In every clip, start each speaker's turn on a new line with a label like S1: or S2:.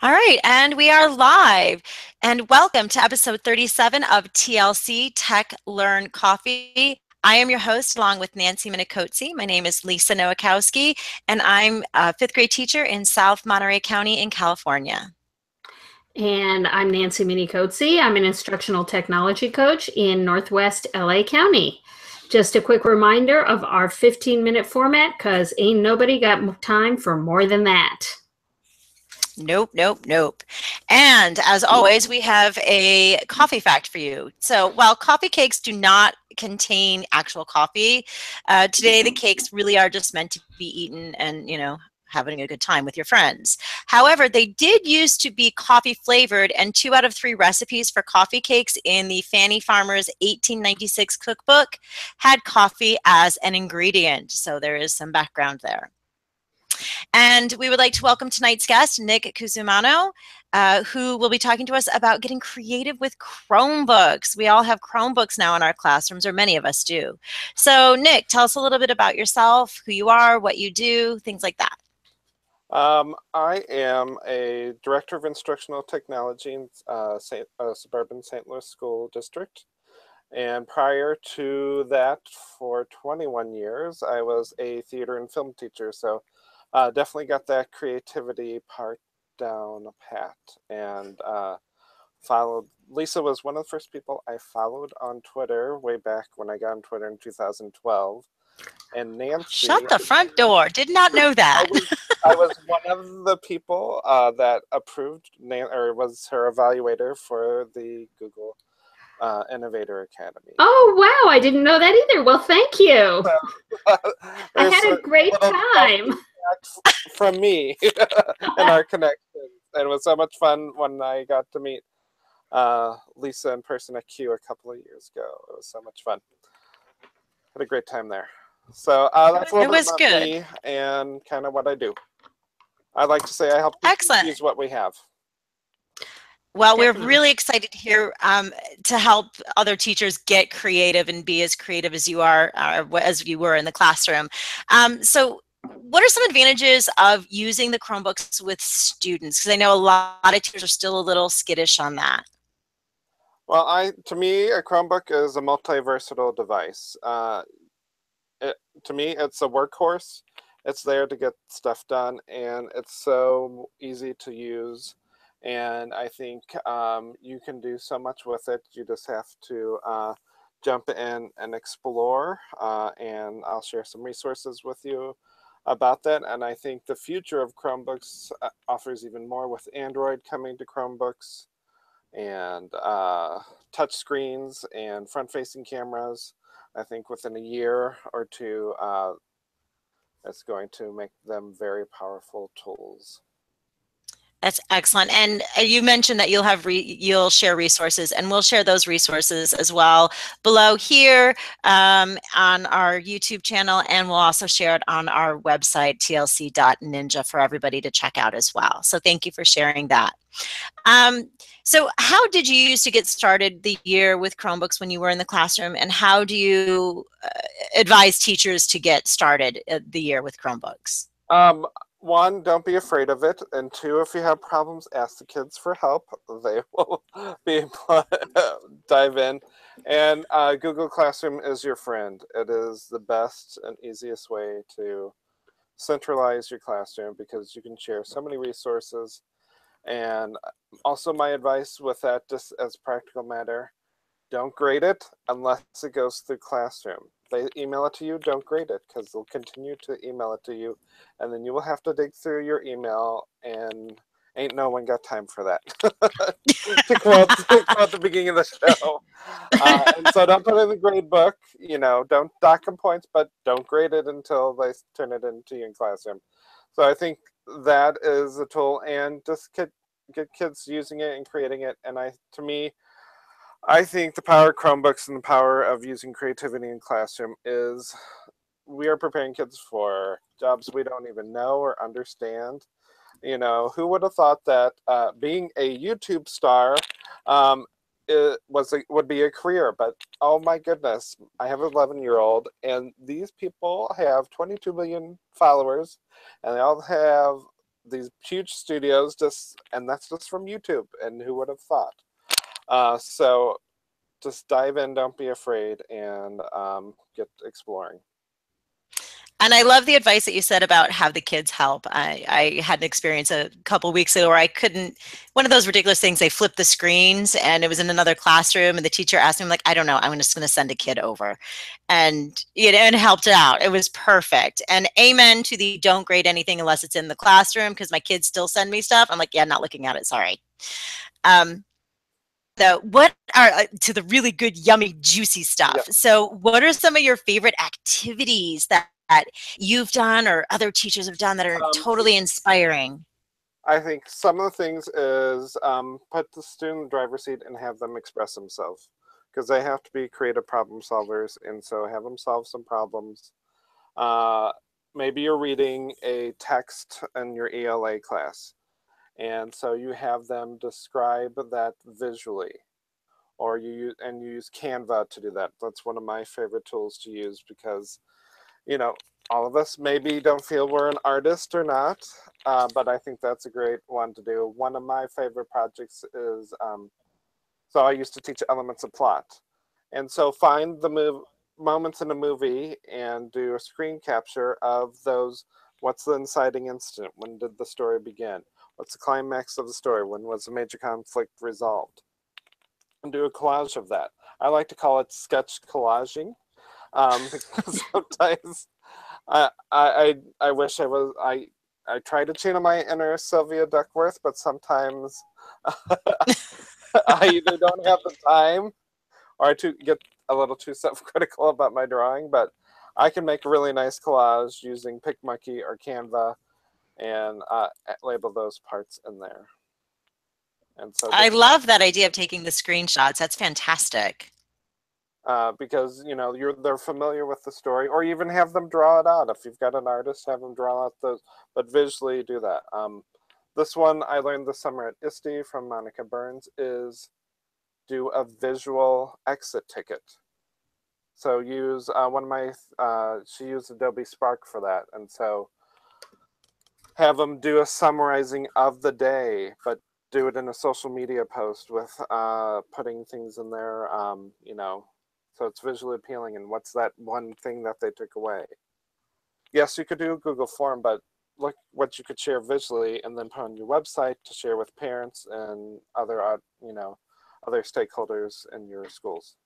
S1: All right, and we are live. And welcome to episode 37 of TLC Tech Learn Coffee. I am your host along with Nancy Minikotzi. My name is Lisa Nowakowski, and I'm a fifth grade teacher in South Monterey County in California.
S2: And I'm Nancy Minikotzi. I'm an instructional technology coach in Northwest LA County. Just a quick reminder of our 15-minute format, because ain't nobody got time for more than that.
S1: Nope, nope, nope. And as always, we have a coffee fact for you. So while coffee cakes do not contain actual coffee, today the cakes really are just meant to be eaten and, having a good time with your friends. However, they did used to be coffee flavored, and 2 out of 3 recipes for coffee cakes in the Fannie Farmer's 1896 cookbook had coffee as an ingredient. So there is some background there. And we would like to welcome tonight's guest, Nick Cusumano, who will be talking to us about getting creative with Chromebooks. We all have Chromebooks now in our classrooms, or many of us do. So Nick, tell us a little bit about yourself, who you are, what you do, things like that.
S3: I am a director of instructional technology in suburban St. Louis school district. And prior to that, for 21 years, I was a theater and film teacher. So definitely got that creativity part down pat, and followed. Lisa was one of the first people I followed on Twitter way back when I got on Twitter in 2012. And Nancy.
S1: Shut the front door. Did not know that.
S3: I was one of the people that approved, or was her evaluator for the Google Innovator Academy.
S2: Oh, wow. I didn't know that either. Well, thank you. I had a great time.
S3: From me and our connections. And it was so much fun when I got to meet Lisa in person at Q a couple of years ago. It was so much fun. Had a great time there. So that's a little bit about me and kind of what I do. I like to say I help teachers use what we have.
S1: Well, we're really excited to hear to help other teachers get creative and be as creative as you are, as you were in the classroom. So what are some advantages of using the Chromebooks with students? Because I know a lot of teachers are still a little skittish on that.
S3: Well, to me, a Chromebook is a multi-versatile device. To me, it's a workhorse. It's there to get stuff done, and it's so easy to use. And I think you can do so much with it. You just have to jump in and explore, and I'll share some resources with you about that. And I think the future of Chromebooks offers even more with Android coming to Chromebooks, and touch screens and front-facing cameras. I think within a year or two, it's going to make them very powerful tools.
S1: That's excellent. And you mentioned that you'll share resources, and we'll share those resources as well below here on our YouTube channel, and we'll also share it on our website, tlc.ninja, for everybody to check out as well. So thank you for sharing that. So how did you use to get started the year with Chromebooks when you were in the classroom, and how do you advise teachers to get started the year with Chromebooks?
S3: 1, don't be afraid of it. And 2, if you have problems, ask the kids for help. They will be able to dive in. And Google Classroom is your friend. It is the best and easiest way to centralize your classroom, because you can share so many resources. And also my advice with that, just as a practical matter, don't grade it unless it goes through Classroom. They email it to you, don't grade it, because they'll continue to email it to you, and then you will have to dig through your email, and ain't no one got time for that. to quote the beginning of the show. And so don't put it in the grade book. Don't dock them points, but don't grade it until they turn it into you in Classroom. So I think that is a tool, and just get kids using it and creating it. And to me, I think the power of Chromebooks and the power of using creativity in classroom is we are preparing kids for jobs we don't even know or understand. Who would have thought that being a YouTube star would be a career? But oh my goodness, I have an 11-year-old, and these people have 22 million followers, and they all have these huge studios, and that's just from YouTube, and who would have thought? So just dive in, don't be afraid, and get exploring.
S1: And I love the advice that you said about have the kids help. I had an experience a couple of weeks ago where I couldn't, one of those ridiculous things, they flipped the screens and it was in another classroom and the teacher asked me, like, I don't know, I'm just going to send a kid over. And, and helped it out. It was perfect. And amen to the don't grade anything unless it's in the classroom, because my kids still send me stuff. I'm like, yeah, not looking at it, sorry. What are to the really good, yummy, juicy stuff.
S3: Yep.
S1: So what are some of your favorite activities that you've done or other teachers have done that are totally inspiring?
S3: I think some of the things is put the student in the driver's seat and have them express themselves, because they have to be creative problem solvers, and so have them solve some problems. Maybe you're reading a text in your ELA class, and so you have them describe that visually, or you use Canva to do that. That's one of my favorite tools to use, because all of us maybe don't feel we're an artist or not, but I think that's a great one to do. One of my favorite projects is, so I used to teach elements of plot. And so find the moments in a movie and do a screen capture of those. What's the inciting incident? When did the story begin? What's the climax of the story? When was the major conflict resolved? And do a collage of that. I like to call it sketch collaging. Because sometimes I wish I try to channel my inner Sylvia Duckworth, but sometimes I either don't have the time or I get a little too self-critical about my drawing. But I can make a really nice collage using PicMonkey or Canva and label those parts in there. And so
S1: I love that idea of taking the screenshots. That's fantastic.
S3: Because they're familiar with the story, or even have them draw it out. If you've got an artist, have them draw out those, but visually do that. This one I learned this summer at ISTE from Monica Burns is do a visual exit ticket. So use one of my, she used Adobe Spark for that, and so have them do a summarizing of the day, but do it in a social media post with putting things in there, so it's visually appealing, and what's that one thing that they took away. Yes, you could do a Google form, but look what you could share visually and then put on your website to share with parents and other other stakeholders in your schools.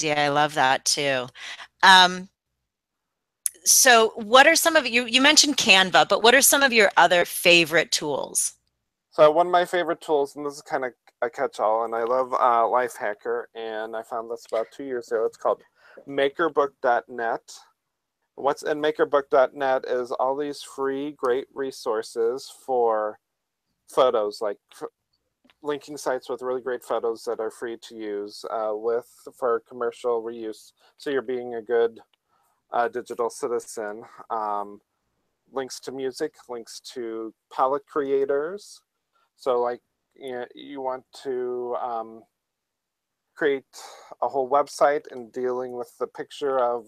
S1: Yeah, I love that too. So what are some of you mentioned Canva, but what are some of your other favorite tools?
S3: So one of my favorite tools, and this is kind of a catch-all, and I love Lifehacker, and I found this about 2 years ago. It's called makerbook.net. What's in makerbook.net is all these free, great resources for photos, like linking sites with really great photos that are free to use for commercial reuse. So you're being a good digital citizen. Links to music, links to palette creators. So like you want to create a whole website and dealing with the picture of,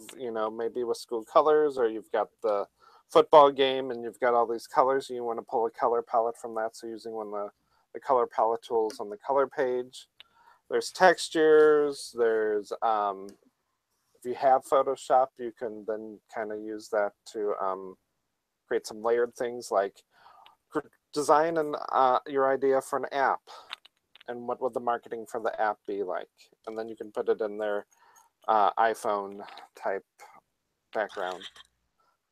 S3: maybe with school colors, or you've got the football game and you've got all these colors and you want to pull a color palette from that. So using one of the color palette tools on the color page. There's textures, there's, if you have Photoshop, you can then kind of use that to create some layered things, like design your idea for an app, and what would the marketing for the app be like, and then you can put it in their iPhone type background,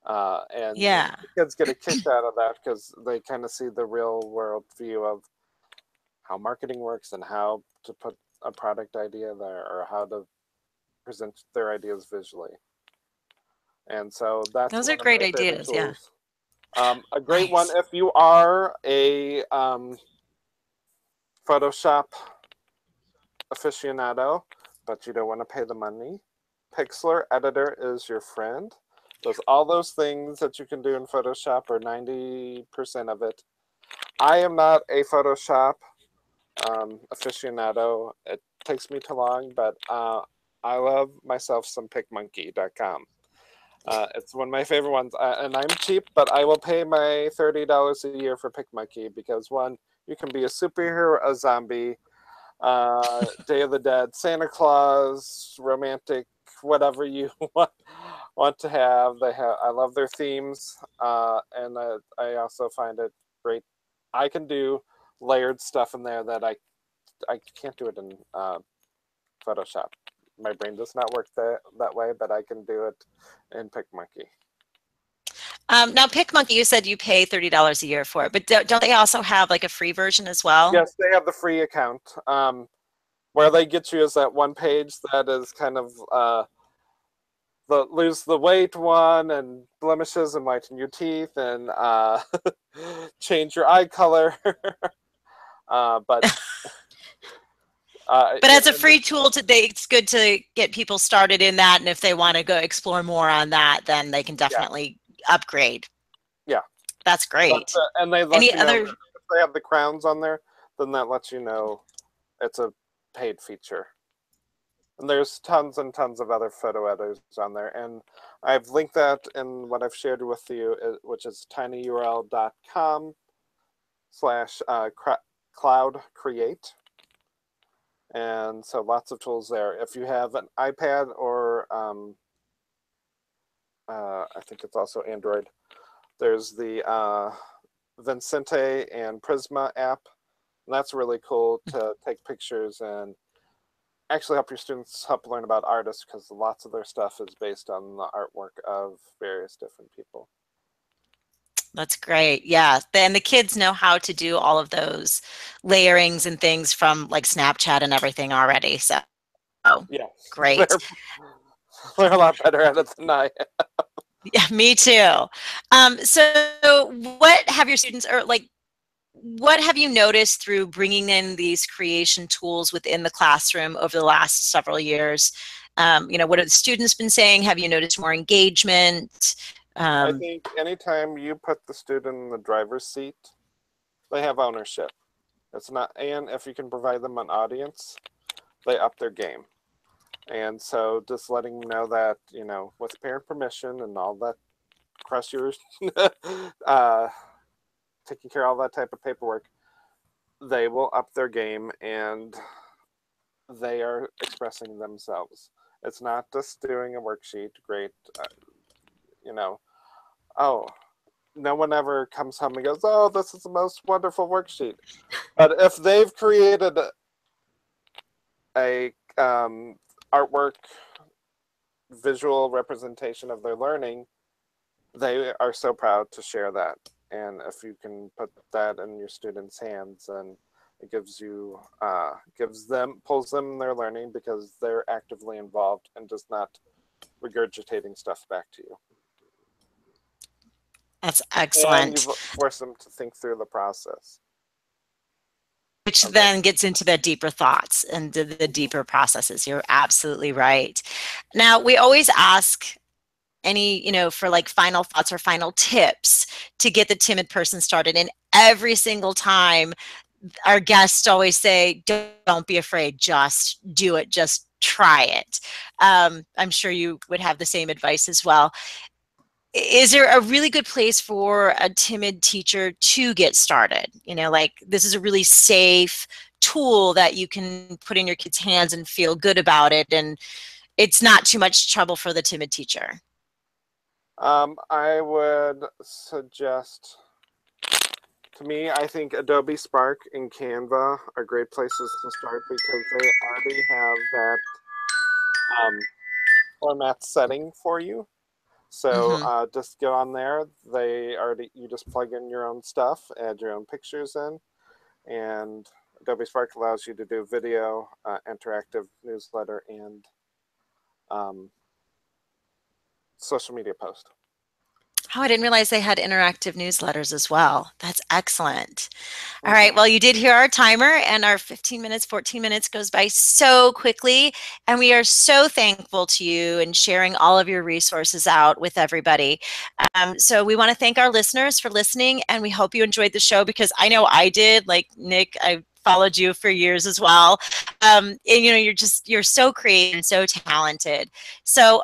S3: and
S1: Yeah,
S3: kids get a kick out of that because they kind of see the real world view of how marketing works and how to put a product idea there, or how to present their ideas visually. And so that's
S1: those
S3: one
S1: are
S3: of
S1: great
S3: my favorite
S1: ideas. Yeah.
S3: tools. A great one
S1: Nice.
S3: if you are a Photoshop aficionado, but you don't want to pay the money. Pixlr Editor is your friend. All those things that you can do in Photoshop, or 90% of it. I am not a Photoshop aficionado. It takes me too long, but I love myself some PicMonkey.com. It's one of my favorite ones, and I'm cheap, but I will pay my $30 a year for PicMonkey because one, you can be a superhero, a zombie, Day of the Dead, Santa Claus, romantic, whatever you want to have. I love their themes, and I also find it great. I can do layered stuff in there that I can't do it in Photoshop. My brain does not work that way, but I can do it in PicMonkey.
S1: Now, PicMonkey, you said you pay $30 a year for it, but don't they also have like a free version as well?
S3: Yes, they have the free account. Where they get you is that one page that is kind of the lose the weight one, and blemishes, and whiten your teeth, and change your eye color. But
S1: but as a free tool, it's good to get people started in that, and if they want to go explore more on that, then they can definitely upgrade.
S3: Yeah,
S1: that's great.
S3: And they let you know if they have the crowns on there, then that lets you know it's a paid feature. And there's tons and tons of other photo editors on there, and I've linked that in what I've shared with you, which is tinyurl.com/cloud_create. And so lots of tools there. If you have an iPad or I think it's also Android, there's the Vincente and Prisma app. And that's really cool to take pictures and actually help your students learn about artists, because lots of their stuff is based on the artwork of various different people.
S1: That's great. Yeah. And the kids know how to do all of those layerings and things from like Snapchat and everything already. So,
S3: yes,
S1: great.
S3: They're a lot better at it than I am.
S1: Yeah, me too. So what have your students, or like, what have you noticed through bringing in these creation tools within the classroom over the last several years? What have the students been saying? Have you noticed more engagement?
S3: I think anytime you put the student in the driver's seat, they have ownership. It's not, and if you can provide them an audience, they up their game. And so just letting them know that, with parent permission and all that, cross your taking care of all that type of paperwork, they will up their game and they are expressing themselves. It's not just doing a worksheet, great, oh, no one ever comes home and goes, oh, this is the most wonderful worksheet. But if they've created a artwork, visual representation of their learning, they are so proud to share that. And if you can put that in your students' hands, and it pulls them in their learning, because they're actively involved and just not regurgitating stuff back to you.
S1: That's excellent.
S3: And you force them to think through the process.
S1: Which then gets into the deeper thoughts and the deeper processes. You're absolutely right. Now, we always ask for like final thoughts or final tips to get the timid person started. And every single time our guests always say, don't be afraid, just do it, just try it. I'm sure you would have the same advice as well. Is there a really good place for a timid teacher to get started? Like, this is a really safe tool that you can put in your kids' hands and feel good about it, and it's not too much trouble for the timid teacher.
S3: I would suggest, to me, I think Adobe Spark and Canva are great places to start, because they already have that format setting for you. So just go on there. You just plug in your own stuff, add your own pictures in, and Adobe Spark allows you to do video, interactive newsletter, and social media post.
S1: Oh, I didn't realize they had interactive newsletters as well. That's excellent. All right. Well, you did hear our timer, and our 15 minutes, 14 minutes goes by so quickly. And we are so thankful to you and sharing all of your resources out with everybody. So we want to thank our listeners for listening, and we hope you enjoyed the show, because I know I did. Like Nick, I followed you for years as well. And you're so creative and so talented. So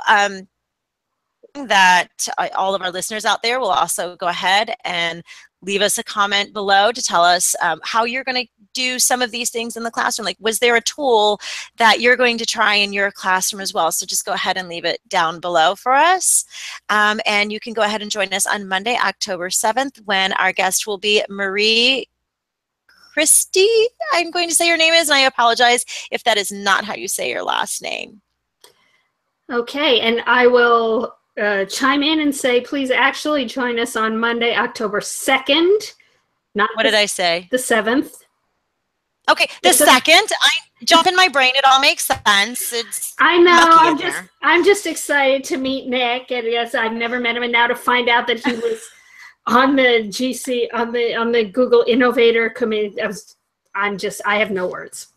S1: that all of our listeners out there will also go ahead and leave us a comment below to tell us how you're going to do some of these things in the classroom. Like, was there a tool that you're going to try in your classroom as well? So just go ahead and leave it down below for us. And you can go ahead and join us on Monday, October 7th, when our guest will be Marie Christie, I'm going to say your name is, and I apologize if that is not how you say your last name.
S2: Okay, and I will chime in and say, please actually join us on Monday, October 2nd. Not
S1: what did I say?
S2: The 7th.
S1: Okay, the 2nd. I jump in my brain. It all makes sense. It's
S2: I know. I'm just excited to meet Nick, and yes, I've never met him, and now to find out that he was on the GC on the Google Innovator Committee. I have no words.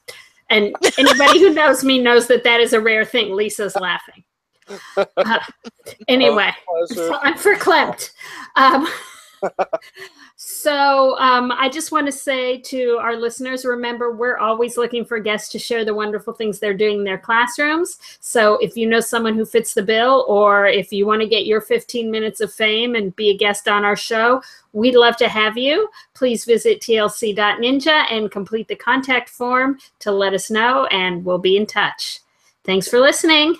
S2: And anybody who knows me knows that is a rare thing. Lisa's laughing. Anyway, I'm verklempt. So I just want to say to our listeners, remember, we're always looking for guests to share the wonderful things they're doing in their classrooms. So if you know someone who fits the bill, or if you want to get your 15 minutes of fame and be a guest on our show, we'd love to have you. Please visit tlc.ninja and complete the contact form to let us know, and we'll be in touch. Thanks for listening.